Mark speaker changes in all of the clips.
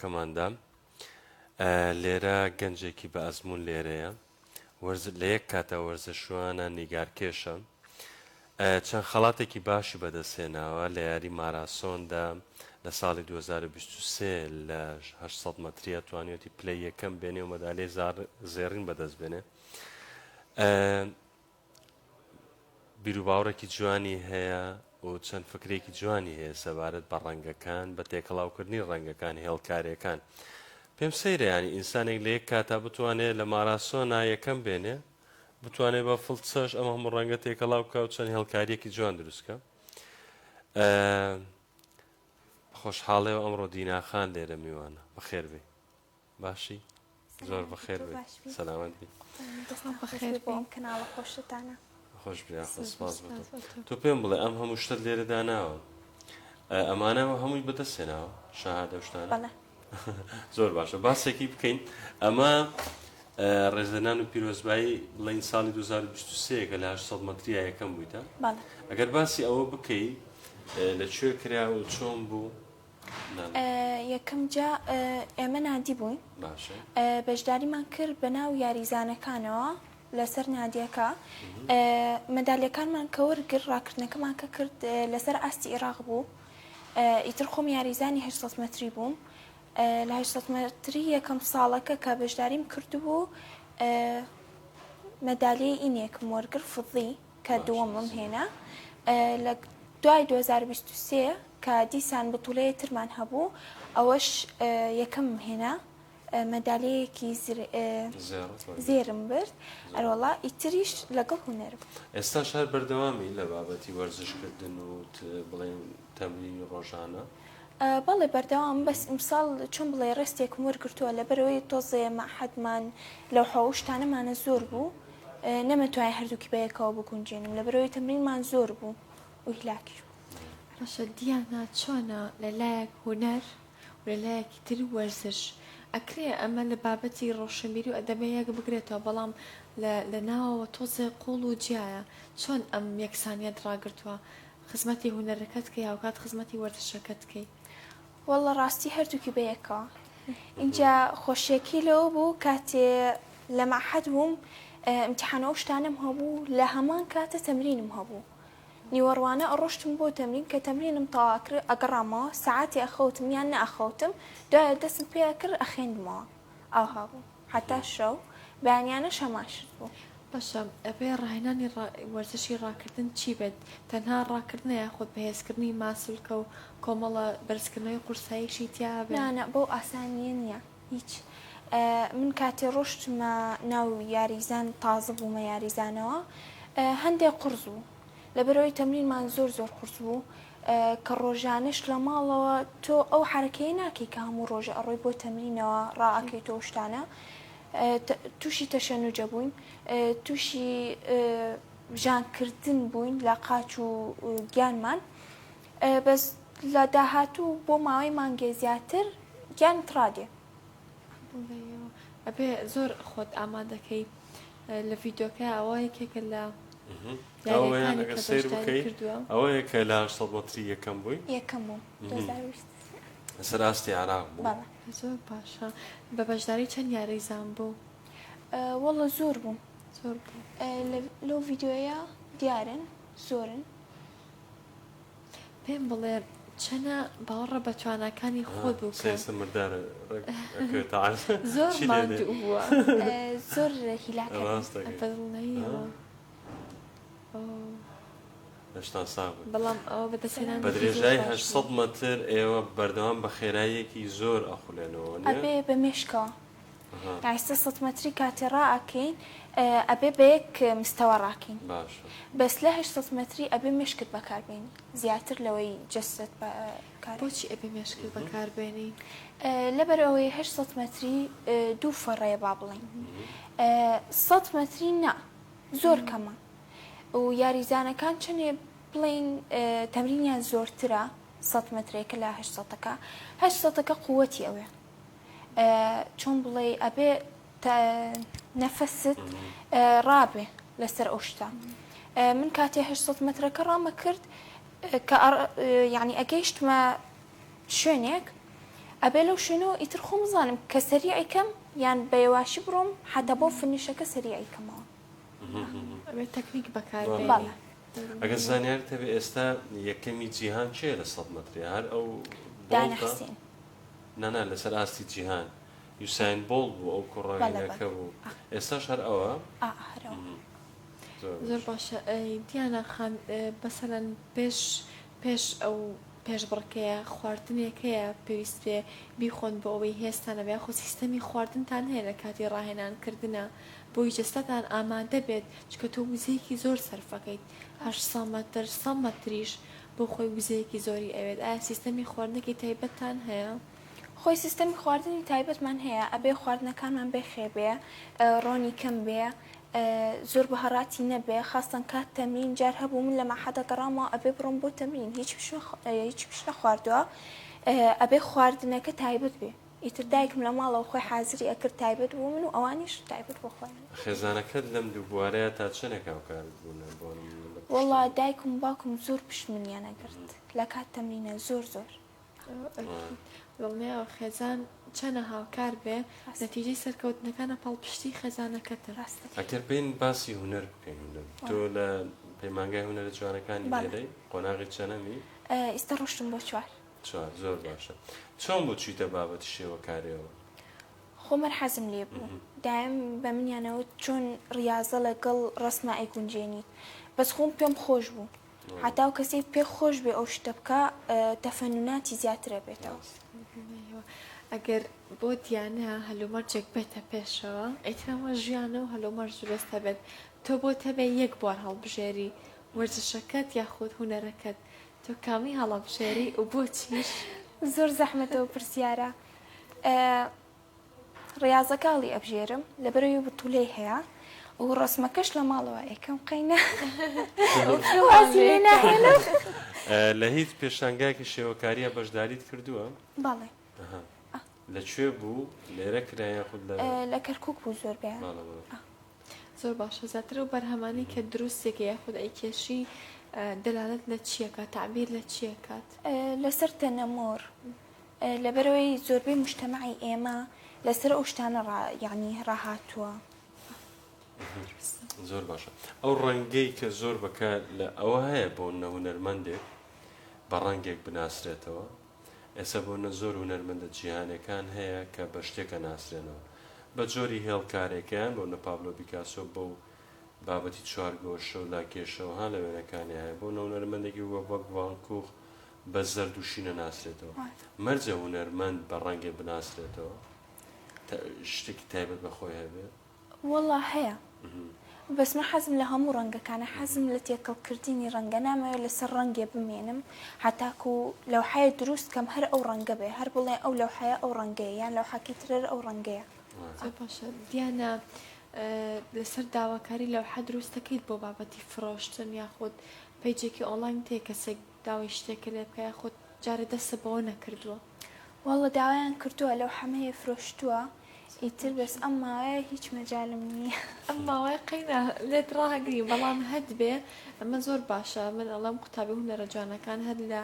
Speaker 1: یەکەماندا لێرە گەنجێکی بە ئەزمون لێرەیە لە یەک کاتە وەرزشوانە نیگارکێشە چەند خەڵاتێکی باشی بەدەستێناوە لە یاری ماراسۆندا لە ساڵی 2023 لە 800 مەتریە توانیوەتی پلەی یەکەم بێنێ و مەدالێ زێڕین بەدەست بێنێ. بیرروباوڕێکی جوانی هەیە و چەند فکرێکی جوانی هەیە سەبارەت بە ڕەنگەکان بە تێکەڵاوکردنی ڕەنگەکان هێڵکاریەکان. پێم سەیرە ینی ئینسانێک لە یەک کاتا بتوانێت لە ماراسۆنا یەکەم بێنێ بتوانێت بە فڵچەش ئەمە هەموو ڕەنگە تێکەڵاو بکە و چەند هێڵکاریەکی جوان دروستکە. خۆشحاڵێ و ئەمڕۆ دیناخان لێرە میوانە بەخێر بێ. باشی زۆر بەخێر بێ. سەلامەت بی.
Speaker 2: کەناڵە خۆشتانە.
Speaker 1: خۆش بیا سپاس بۆ تۆ پێم بڵێ ئەم هەموو شتت لێرە داناوە ئەمانە هەمووی بەدەستێناوە شاهادە شتانە زۆر باشە باسێکی بکەین. ئەمە ڕێزدەنان و پیرۆزبایی بڵین ساڵی 2023 کە لە 800 مەتریە یەکەم بوویتە. ئەگەر باسی ئەوە بکەی لەکوێ کرا و چۆن بوو؟
Speaker 2: یەکەم جا ئێمە نادی بووین بەشداریمان کرد بە ناو یاریزانەکانەوە لەسەر نادیەکە مەدالیەکانمان کە وەرگرت ڕاکردنەکەمان کە کرد لەسەر ئاستی عێراق بوو. ئیتر خۆم یاریزانی 800 مەتری بووم لە 800 مەتری یەکەم ساڵەکە کە بەشداریم کردبوو مەدالیای ئینێکم وەرگرت فضی کە دووەمم هێنا لە دوای 2023 کە دیسان بەتوڵەیە ترمان هەبوو ئەوەش یەکەم هێنا مەدالیەیەکی زێرم برد ئەروەڵا ئیتریش لەگەڵ هونەرم.
Speaker 1: ئێستا شار بەردەوامی لە بابەتی وەرزشکردن و بڵێن تەمرینی ڕۆژانە؟
Speaker 2: بەڵێ بەردەوام بەس ئیمساڵ چۆن بڵێ ڕستێکم وەرگرتووە لەبەرەوەی تۆزێ مەحەدمان لەو حەوشتانەمانە زۆر بوو نەمەتوانای هەردووکی بەیەکەوە بگونجێنم لەبەرەوەی تەمرینمان زۆر بوو و هیلاکیش بوو.
Speaker 3: ڕەشە دیانە چۆنە لەلایەک هونەر و لەلایەکی تر وەرزش ئەکرێ ئەمە لە بابەتی ڕۆشنبیری و ئەدەبەیەک بگرێتەوە بەڵام لە ناوەوە تۆزێ قوڵ و جیایە چۆن ئەم یەکسانیەت ڕاگرتووە خزمەتی هونەرەکەت کەی هاوکات خزمەتی وەرزشەکەت کەی؟
Speaker 2: وەڵڵە ڕاستی هەردووکی بەیەکەوە. اینجا خۆشیەکی لەوە بوو کاتێ لە مەعهەد بووم ئیمتیحانە ئەو شتانم هەبوو لە هەمان کاتە تەمرینم هەبوو. نیوەڕوانە ئەڕۆشتم بۆ تەمرین کە تەمرینم تەواو کرد ئەگەڕامەوە سەعاتی ئەخەوتم یان نەئەخەوتم دوایە دەستم پێ کرد ئەخێندمەوە ئەوها بوو حتا شەو بەیانیانەش هەماشت بوو.
Speaker 3: باشە ئەبێ ڕاهێنانی وەرزشی ڕاکردن چی بێت؟ تەنها ڕاکردنە یاخود بەهێزکردنی ماسولکە و کۆمەڵە بەرزکردنەوەی قورساییشی تیا بێت؟
Speaker 2: نانە بۆ ئاسانیە نییە هیچ. من کاتێ ڕۆشتمە ناو یاریزان تازە بوومە یاریزانەوە هەندێک قورس بوو لەبەرەوەی تەمرینمان زۆر قورس بوو کە ڕۆژانش لە ماڵەوە تۆ ئەو حرەکەی ناکەی کە هەموو ڕۆژە ئەڕۆی بۆ تەمرینەوە ڕائەکەیتەوە شتانە. تووشی تەشەنوجە بووین تووشی ژانکردن بووین لە قاچ و گیانمان بەس لە داهاتوو بۆ ماوەی مانگێ زیاتر گیان تڕادێ.
Speaker 3: ئەبێ زۆر خۆت ئامادەکەی لە ڤیدۆکە ئەوە یەکێکە لە
Speaker 1: سیر بکەیت ئەوەیە کە لە 800 مەتری یەکەم بووی؟
Speaker 2: یەکەم بوو
Speaker 1: لەسەر ئاستی عێراق بوو.
Speaker 3: زۆر باشە. بە بەشداری چەند یاریزان بوو؟
Speaker 2: وەڵە زۆر بوو
Speaker 3: زۆر بوو.
Speaker 2: لەو ڤیدۆیە دیارن زۆرن.
Speaker 3: پێم بڵێ چەنە باوەڕە بە تواناکانی خۆت بوو زۆر ماندوو بووە
Speaker 2: زۆر هیلاکەوە
Speaker 3: بەڵام ئەوە بەدەستێنان
Speaker 1: بە درێژای 800 مەتر ئێوە بەردەوام بە خێراییەکی زۆر ئەخولێنەوە
Speaker 2: ئەبێ بە مێشکەوە 800 مەتری کاتێ ڕائەکەین ئەبێ بە یەک مستەوە ڕاکەین بەس لە 800 مەتری ئەبێ مێشکت بەکاربێنی زیاتر لەوەی جەستت بەکار.
Speaker 3: بۆچی ئەبێ مێشکت بەکاربێنی؟
Speaker 2: لەبەرەوەی 800 مەتری دوو فەڕەیە با بڵین 100 مەتری نا زۆر کەمە و یاریزانەکان چنێ بڵین تەمرینیان زۆرترە 100 مەترێکە لە 800ەکە 800ەکە قووەتی ئەوێ چۆن بڵێ ئەبێ نەفەست ڕابێ لەسەر ئەو شتە. من کاتێ 800 مەترەکە ڕامە کرد کە یعنی ئەگەیشتمە شوێنێک ئەبێ لەو شوێنەوە ئیتر خۆم زانم کە سەریعی کەم یان بەێواشی بڕۆم حتا بۆ فنیشەکە سەریعی کەمەوە
Speaker 3: ئەبێت تەکنیک بەکار
Speaker 2: بەڵێ
Speaker 1: ئەگەر زانیارت هەبێ ئێستا یەکەمی جیهان چێ لە 100 مەتری هەر ئەو
Speaker 2: دانا حسین
Speaker 1: نانا لەسەر ئاستی جیهان یوساین بۆڵ بوو ئەو کوڕڕاینەکە بوو ئێستاش هەر ئەوە
Speaker 3: زۆر باشە دیانە خان بەسەرەن پێش ئەو پێشبڕکەیە خواردنێکەیە پێویست پێ بیخۆن بۆ ئەوەی هێستانە بێ خۆ سیستەمی خواردنتان هەیە لە کاتی ڕاهێنانکردنە بۆی جەستەتان ئامادە بێت چکە تۆ وزەیەکی زۆر سەرفەکەیت 800 مەتر 100 مەتریش بۆ خۆی وزەیەکی زۆری ئەوێت ئایا سیستەمی خواردنێکی تایبەتتان هەیە؟
Speaker 2: خۆی سیستەمی خواردنی تایبەتمان هەیە ئەبێ خواردنەکانمان بێخێ بێ ڕۆنی کەم بێ زۆر بەهەڕاتی نەبێ خاستن کات تەمرین جار هەبوو من لە مەحەدە گەڕامەوە ئەبێ بڕۆم بۆ تەمرین هیچ پشت نەخواردووە ئەبێ خواردنەکە تایبەت بێ ئیتر دایکم لە ماڵەوە خۆی حازری ئەکرد تایبەت بوو من و ئەوانیش تایبەت بۆ خۆیان
Speaker 1: خێزانەکەت لەم دوو بوارەیە تا چنێکا کار بوون
Speaker 2: وەڵا دایکم و باوکم زۆر پشتمنیان ئەگرت لە کات تەمرینە زۆر
Speaker 3: دڵنیاوە خێزان چەنە هاوکار بێ نەتیجەی سەرکەوتنەکانە پاڵپشتی خێزانەکەتە
Speaker 1: ئەگەر بین باسی هونەر بکەین تۆ لە پەیمانگای هونەرە جوانەکانی لێدەی قۆناغی چەنەمی
Speaker 2: ئێستا ڕۆشتم بۆ
Speaker 1: چوار زۆر باشە چۆن بۆ چیتە بابەتی شێوەکاریەوە
Speaker 2: خۆمەر حەزم لێ بوو دایم بە منیانەوە چۆن ڕاضە لەگەڵ ڕسمە ئەیگونجێنیت بەس خۆم پێم خۆش بوو حتا و کەسی پێ خۆش بێ ئەو شتە بکە تەفەنوناتی زیاترە بێتەوە
Speaker 3: ئەگەر بۆ دیانە هەلومەرجێک بێتە پێشەوە ئەیترەوە ژیانە و هەلومەرج درستە بێت تۆ بۆ تەبێ یەک بوار هەڵبژێری وەرزشەکەت یاخود هونەرەکەت تۆ کامی هەڵەبژێری و بۆچیش
Speaker 2: زۆر زەحمەتەوە پرسیارە ڕاضەکاڵی ئەبژێرم لەبەرەوەی بتولەی هەیە و ڕسمەکەش لە ماڵەوە ئەیکەم قەینە
Speaker 1: لە هیچ پێشانگایکی شێوەکاریە بەشداریت کردووە؟
Speaker 2: باڵێ
Speaker 1: لەکوێ بوو لێرە کرایان خود
Speaker 2: لە کەرکووک بوو زۆر بێ
Speaker 3: زۆر باشە زیاتر و بەرهەمانی کە دروستێکە یاخود ئەیکێشی دەلالت لە چیەکە تعبیر لە چیەکات
Speaker 2: لەسەر تەنەمۆر لەبەرەوەی زۆربەی مجتەمەعی ئێمە لەسەر ئەو شتانە یعنی ڕاهاتووە
Speaker 1: زۆر باشە ئەو ڕەنگەی کە زۆر بەکار لە ئەوە هەیە بۆ هونەرمەندێک بە ڕەنگێک بناسرێتەوە ئێستا بۆنە زۆر هونەرمەندە جیهانەکان هەیە کە بە شتێکە ناسرێنەوە بە جۆری هێڵکارێکیان بۆ نە پابلۆ پیکاسۆ بۆ بابەتی چوارگۆشە و لاکێشەوە ها لە وێنەکانی هەیە بۆ هونەرمەندێکی وە وەک ڤانکوخ بە زەردوشینە ناسرێتەوە مەرجە هونەرمەند بە ڕەنگێ بناسرێتەوە شتێکی تایبەت بەخۆی هەبێت
Speaker 2: وەڵا هەیە بەس من حەزم لە هەموو ڕەنگەکانە حەزم لە تێکەڵکردنی ڕەنگە نامەوێت لەسەر ڕەنگێ بمێنم هەتاکو لەوحەیە دروست کەم هەر ئەو ڕەنگە بێ هەر بڵێ ئەو لەوحەیە ئەو ڕەنگەیە یان لەوحەکی ترەر ئەو ڕەنگەیە
Speaker 3: باشە دیانە لەسەر داواکاری لەوحە دروستەکەیت بۆ بابەتی فرۆشتن یاخود پیجێکی ئۆنلاین تێ کەسێک داوای شتێکە لێ بکە یاخود جارە دەستە بەوە نەکردووە
Speaker 2: وەڵە داوایان کردووە لەو حەمەیە فرۆشتووە ئیتر بەس ئەم ماوەیە هیچ مەجالم نییە
Speaker 3: ئەم ماوەیە قەینە لێت ڕاگری بەڵام هەد بێ ئەمە زۆر باشە من ئەڵام قوتابی هونەرە جوانەکان هەر لە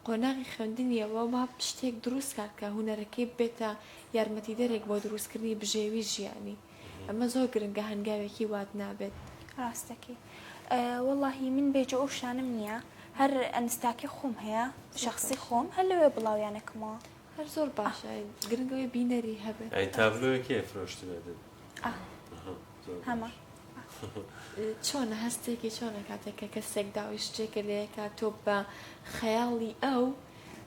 Speaker 3: قۆناغی خوێندنیەوە با شتێک دروست کارکە هونەرەکەی بێتە یارمەتی دەرێک بۆ دروستکردنی بژێوی ژیانی ئەمە زۆر گرنگە هەنگاوێکی وات نابێت
Speaker 2: ڕاستەکەی وەڵاهی من بێجە ئەو شانم نییە هەر ئەنستاکی خۆم هەیە شخصی خۆم هەر لەوێ بڵاویانەکەمەوە
Speaker 3: هەر زۆر باشە گرنگەوەی بینەری هەبێت
Speaker 1: ئەی تابلۆیەکێ فرۆشت بێت
Speaker 2: هەمە
Speaker 3: چۆنە هەستێکی چۆنە کاتێککە کەسێک داوای شتێکە لەیەکە تۆ بە خەیاڵی ئەو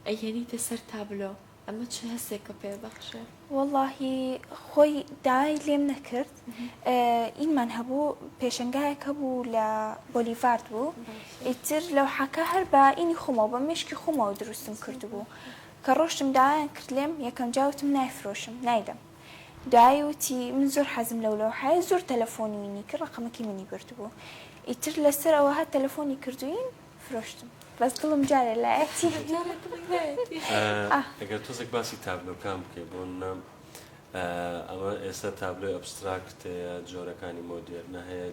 Speaker 3: ئەیهێنیتە سەر تابلۆ ئەمە چه هەستێکە پێبەخشێ
Speaker 2: وەڵاهی خۆی داوای لێم نەکرد ئینمان هەبوو پێشنگایەکە بوو لە بۆلیڤارد بوو ئیتر لەو حەکە هەر بە ئینی خۆمەوە بە مشکی خۆمەوە دروستم کرد بوو کە ڕۆشتم داوایان کرد لێم یەکەم جاوتم نایفرۆشم نایدەم دوایی وتی من زۆر حەزم لەو لەوحەیە زۆر تەلەفۆنی وینی کرد ڕقەمەکی منی برد بوو ئیتر لەسەر ئەوە هەر تەلەفۆنی کردوین فرۆشتم بەس دڵم جارێ لایەتی
Speaker 1: ئەگەر تۆزێک باسی تابلۆکان بکەی بۆ ئەمە ئێستا تابلۆی ئەبستراکتەیە جۆرەکانی مۆدێرنە هەیە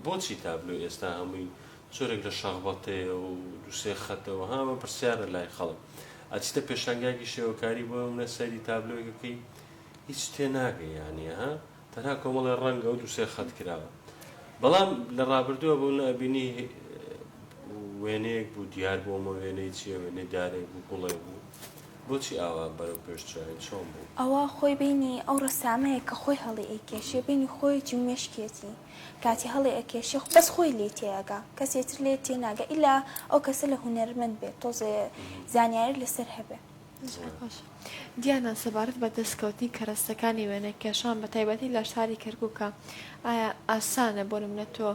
Speaker 1: بۆچی تابلۆ ئێستا هەمووی جۆرێک لە شەغبەتەیە و دووسێ خەتەوە هەمە پرسیارە لای خەڵک ئەچتە پێشانگایکی شێوەکاری بۆ منە سەری تابلۆیەکەی هیچ تێناگەی یانە ها تەنها کۆمەڵی ڕەنگە و دووسێ خەت کراوە بەڵام لە ڕابردووە بوو نەبینی وێنەیەک بوو دیار بۆمە وێنەی چیە وێنەی دارێک بوو گوڵێ بوو بۆچی ئاوا بەرەو پێشچوین چۆن بوو
Speaker 2: ئەوە خۆی بینی ئەو ڕسامەیە کە خۆی هەڵی ئەیکێشێ بینی خۆیەکی مێشکێتی کاتی هەڵی ئەکێشێ بەس خۆی لێ تێگا کەسێتر لێ تێناگە ئیلا ئەو کەسە لە هونەرمەند بێت تۆزێ زانیاری لەسەر هەبێ
Speaker 3: دیانە سەبارەت بە دەستکەوتنی کەرەستەکانی وێنەکێشان بە تایبەتی لە شاری کەرکووکە ئایا ئاسانە بۆ منە تۆ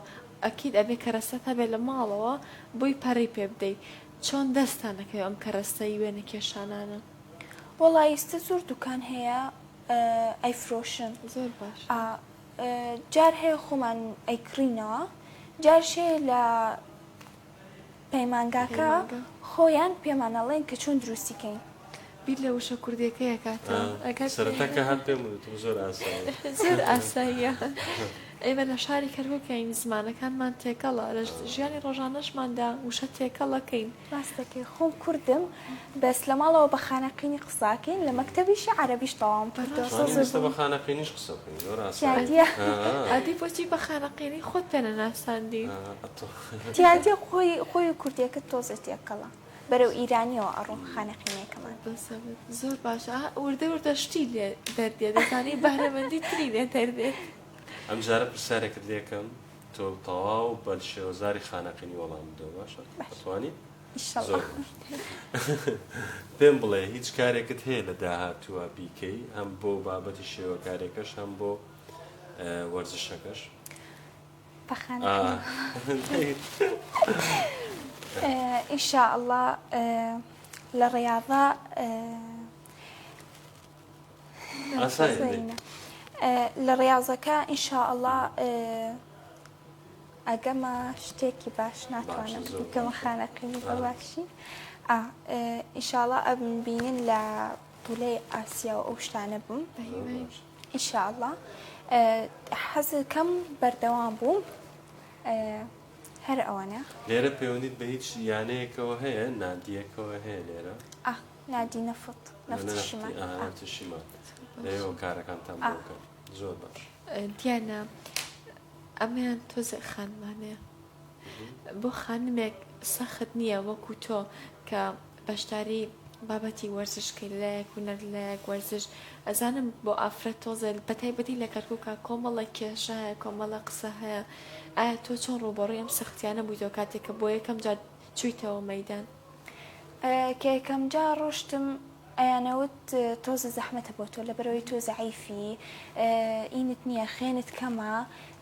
Speaker 3: ئەکید ئەبێ کەرەستەت هەبێت لە ماڵەوە بۆی پەڕی پێ بدەیت چۆن دەستانەکەی ئەم کەرەستەی وێنەکێشانانە
Speaker 2: وەڵی ئێستا زۆر دوکان هەیە ئەیفرۆشن
Speaker 3: زۆر باش
Speaker 2: جار هەیە خۆمان ئەیکڕینەوە جارشێ لە پەیمانگاکە خۆیان پێمانەڵێن کە چۆن دروستیکەین
Speaker 3: بیر لە وشە کوردیەکەی کاتە
Speaker 1: سەرەتاکە هات پێم زۆر ئاسایە
Speaker 3: زۆر ئاساییە ئێوە لە شاری کەرکووکەین زمانەکانمان تێکەڵە لە ژیانی ڕۆژانەشماندا وشە تێکەڵەکەین
Speaker 2: ڕاستەکەی خۆم کوردم بەس لە ماڵەوە بە خانەقینی قساکەین لە مەکتەبیشی عەرەبیش تەواوم
Speaker 1: ئێستا بە خانەقینیش قسە بکەین زۆر
Speaker 2: تیادیە
Speaker 3: ئادی بۆچی بە خانەقینی خۆت پێنە ناساندی
Speaker 2: تیادیە خۆی کوردیەکە تۆزە تێکەڵە بەرەو ئیرانیەوە ئەڕۆ خانەقینەکەمان
Speaker 3: زۆر باشە وردە وردە شتی لێ دەردێ دەزانی بەهرەمەندی تری لێ دەردێت
Speaker 1: ئەم جارە پرسیارێکت لێکەم تۆ تەواو بە شێوەزاری خانەقینی وەڵام بدەوە باشە دەتوانیت زۆر پێم بڵێ هیچ کارێکت هەیە لە داهاتووە بیکەی هەم بۆ بابەتی شێوەکارێکەش هەم بۆ وەرزشەکەش
Speaker 2: ئینشاء الله لە ڕیاضە لە ڕاضەکە ئینشاء الله ئەگەمە شتێکی باش ناتوانم بکەمە خانەقینی بە باشی ئینشاء الله ئەبم بینن لە پولەی ئاسیا و ئەو شتانە بووم ئینشاء الله حەزەکەم بەردەوام بووم هەر ئەوەنە
Speaker 1: لێرە پەیوەندیت بە هیچ یانەیەکەوە هەیە نادیەکەوە هەیە لێرە
Speaker 2: نادی نەفت
Speaker 1: نەفتشیمان لێەوە کارەکانتان بۆکە زۆر باش
Speaker 3: دیانە ئەمەیان تۆزە خانمانەیە بۆ خانمێک سەخت نییە وەکو تۆ کە بەشداری بابەتی وەرزشکەی لایەک و نەرلایەک وەرزش ئەزانم بۆ ئافرەت تۆزە بەتایبەتی لە کەرکووکە کۆمەڵە کێشە هەیە کۆمەڵە قسە هەیە ئایا تۆ چۆن ڕووبەڕووی ئەم سەختیانە بوویتەوە کاتێککە بۆ یەکەم جار چوویتەوە مەیدان
Speaker 2: کە یەکەم جار ڕۆشتم ئەیانەوت تۆزە زەحمەتە بۆ تۆ لەبەرەوەی تۆ زەعیفی ئینت نییە خێنت کەمە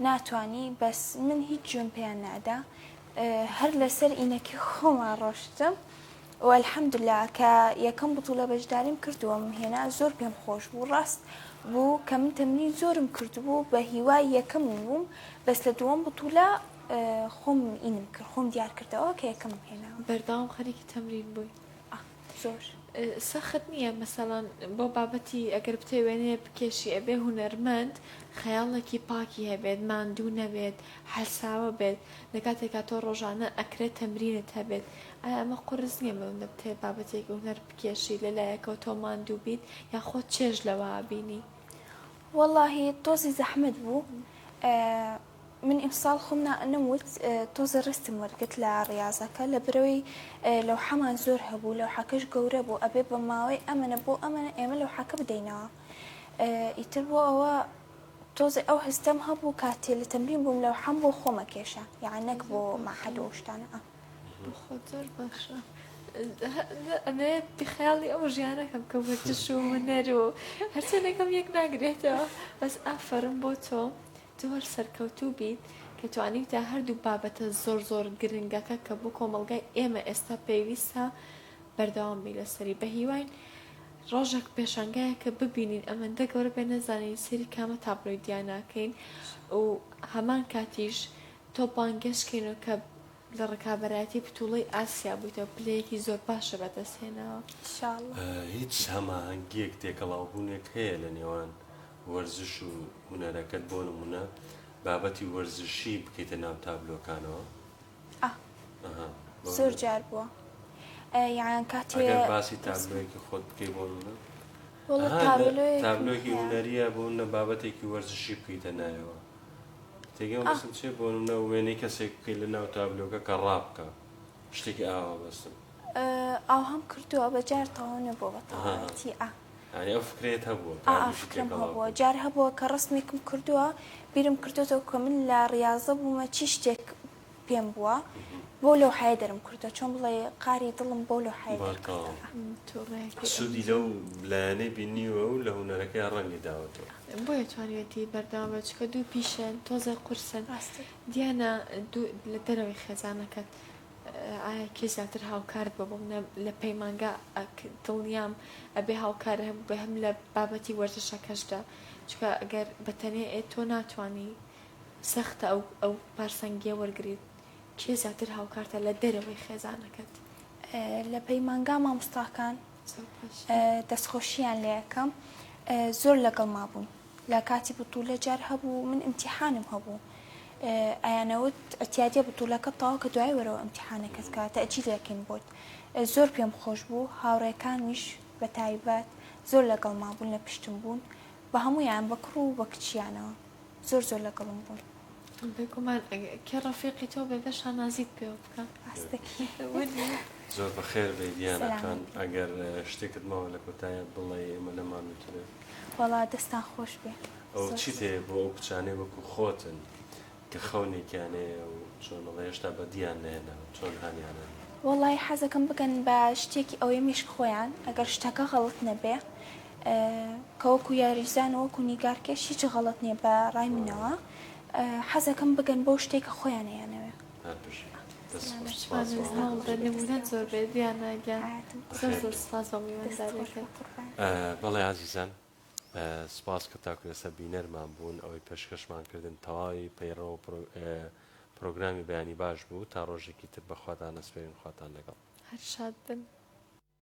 Speaker 2: ناتوانی بەس من هیچ جوێن پێیان نادا هەر لەسەر ئینەکی خۆمان ڕۆشتم و الحەمدلله کە یەکەم بتوڵە بەشداریم کردووە هێنا زۆر پێم خۆش بوو ڕاست بوو کە من تەمرین زۆرم کردبوو بە هیوای یەکەم بووم بەس لە دووەم بتوڵە خۆم ئینم کرد خۆم دیار کردەوە کە یەکەم هێنا
Speaker 3: بەرداوام خەریکی تەمرین بووی
Speaker 2: زۆر
Speaker 3: سەخت نییە مەسەڵەن بۆ بابەتی ئەگەر بتێ وێنەیە بکێشی ئەبێ هونەرمەند خەیاڵێکی پاکی هەبێت ماندوو نەبێت حەساوە بێت لە کاتێکا تۆ ڕۆژانە ئەکرێت تەمرینت هەبێت ئایا ئەمە قورس نییە بەوەندە بتێ بابەتێکی هونەر بکێشی لەلایەکەوە تۆ ماندوو بیت یا خۆت چێژ لەوە بینی
Speaker 2: واللهی تۆزی زەحمەت بوو من ئیمساڵ خۆم نەموت تۆزە ڕستم وەرگت لە ڕاضەکە لە برەوەی لەو حەمان زۆر هەبوو لەو حەکەش گەورە بوو ئەبێ بە ماوەی ئەمەە بۆ ئەمە ئێمە لەو حەکە بدەینەوە ئیتر بۆ ئەوە تۆزی ئەو هەستەم هەبوو کاتێ لە تەمرین بووم لەو حەم بۆ خۆمە کێشە یان نەک بۆ ماحەدەوە شتانە
Speaker 3: خۆ زۆر باشە ئەمێ بخیاڵی ئەو ژیانەکەم کە وەرزش و هونەر و هەرچەندێکم یەک ناگرێتەوە بەس ئافەرم بۆ تۆ زۆر سەرکەوتوو بیت کە توانیتە هەردوو بابەتە زۆر زۆر گرنگەکە کە بۆ کۆمەڵگای ئێمە ئێستا پێویستە بەردەوام بی لەسەری بە هیواین ڕۆژێک پێشانگایە کە ببینین ئەمەندە گەورە بێ نەزانین سەری کامە تابلۆی دیاناکەین و هەمان کاتیش تۆ بانگەشتکەینەوە کە لە ڕکابەتی پتوڵەی ئاسیا بوویتەوە پلەیەکی زۆر باشە بەدەستهێنەوە
Speaker 1: هیچ هەماهەنگیەک تێکەڵاوبوونێک هەیە لە نێوان وەرزش و هونەرەکەت بۆ نمونە بابەتی وەرزشی بکەیتە ناو تابلۆکانەوە
Speaker 2: زۆر جار بووە یان
Speaker 1: ئەگەر
Speaker 2: کاتێ
Speaker 1: باسی تابلۆیەکی خۆت بکەی بۆ منە
Speaker 2: وەڵە
Speaker 1: تابلۆکی هونەریە بۆ منە بابەتێکی وەرزشی بکەیتە نایەوە تێگەم بەسم چێ بۆ منە وێنەی کەسێک بکەی لە ناو تابلۆکە کە ڕابکە شتێکی ئاوا بەستم
Speaker 2: ئاو هەم کردووە بەجار تەواو نەبووە بەتەواوەتی
Speaker 1: ئەو فکرێت هەبووە
Speaker 2: فکرم هەبووە جار هەبووە کە ڕستمێکم کردووە بیرم کردوەوە کە من لە ڕاضە بوومە چی شتێک پێم بووە بۆ لەو حای دەرم کردو چۆن بڵێ قاری دڵم بۆ لەو حای
Speaker 1: سوودی لەو لایەنەی بینیوە و لە هونەرەکەی ڕەنگی داوەتەوە
Speaker 3: بۆیە توانێتی بەردەوام چکە دوو پیشەن تۆزە قورسن دیانە لە دەرەوەی خێزانەکەت ئایا کێ زیاتر هاوکارت بە بۆ لە پەیمانگا دڵنیام ئەبێ هاوکار هەم بە هەم لە بابەتی وەرزشەکەشدا چکە ئەگەر بەتەنێ تۆ ناتوانانی سەختە ئەو پارسەنگیە وەرگریت کێ زیاتر هاوکارتە لە دەرەوەی خێزانەکەت
Speaker 2: لە پەیمانگا مامۆستاکان دەستخۆشییان لە یەکەم زۆر لەگەڵ مابوون لە کاتی بتوولە جار هەبوو من ئیمتیحانم هەبوو ئەیانەوت ئەتیادە بتوولەکە تاوا کە دوای وەرەوە ئیمتیحانەکەت کە تەئجیل دەکەین بۆت زۆر پێم خۆش بوو هاوڕێکانیش بە تایبەت زۆر لەگەڵ مابوون لە پشتم بوون بە هەمویان بە کوڕ و بە کچیانەوە زۆر لەگەڵم بوون
Speaker 3: بگومان کە ڕەفیقی تۆ بێ بەشان نازیت پێوە بکە
Speaker 1: زۆر بەخێر بێ دیانەکان ئەگەر شتێکت ماوە لە کۆتایە بڵێ ئێمە نەمانوترێ
Speaker 2: وەڵا دەستان خۆش بێ
Speaker 1: ئەو چیت هەیە بۆ ئەو کچانێ وەکو خۆتن کە خەونێکیانەیە و چۆنڵێ هێشتا بە دییان نێنە چۆن هاانیانە
Speaker 2: وەڵی حەزەکەم بگەن بە شتێکی ئەوەی میشک خۆیان ئەگەر شتەکە غەڵت نەبێ کەوەکو یاریزان وەکو نیگارکێش هیچ غەڵت نییە بە ڕای منەوە حەزەکەم بگەن بۆ شتێکە خۆیان هەیەنەوە
Speaker 3: نمونەت زۆر بێ دیانەگەیان زۆر سپاس بە میوەنداریەکەت
Speaker 1: بەڵێ عزیزان سپاس کە تاکو لەسەر بینەرمان بوون ئەوەی پێشکەشمان کردن تەواوی پەیڕەوە پرۆگرامی بەیانی باش بوو تا ڕۆژێکی تر بەخواتان ئەسپێرین خواتان لەگەڵ
Speaker 3: هەر شاد بن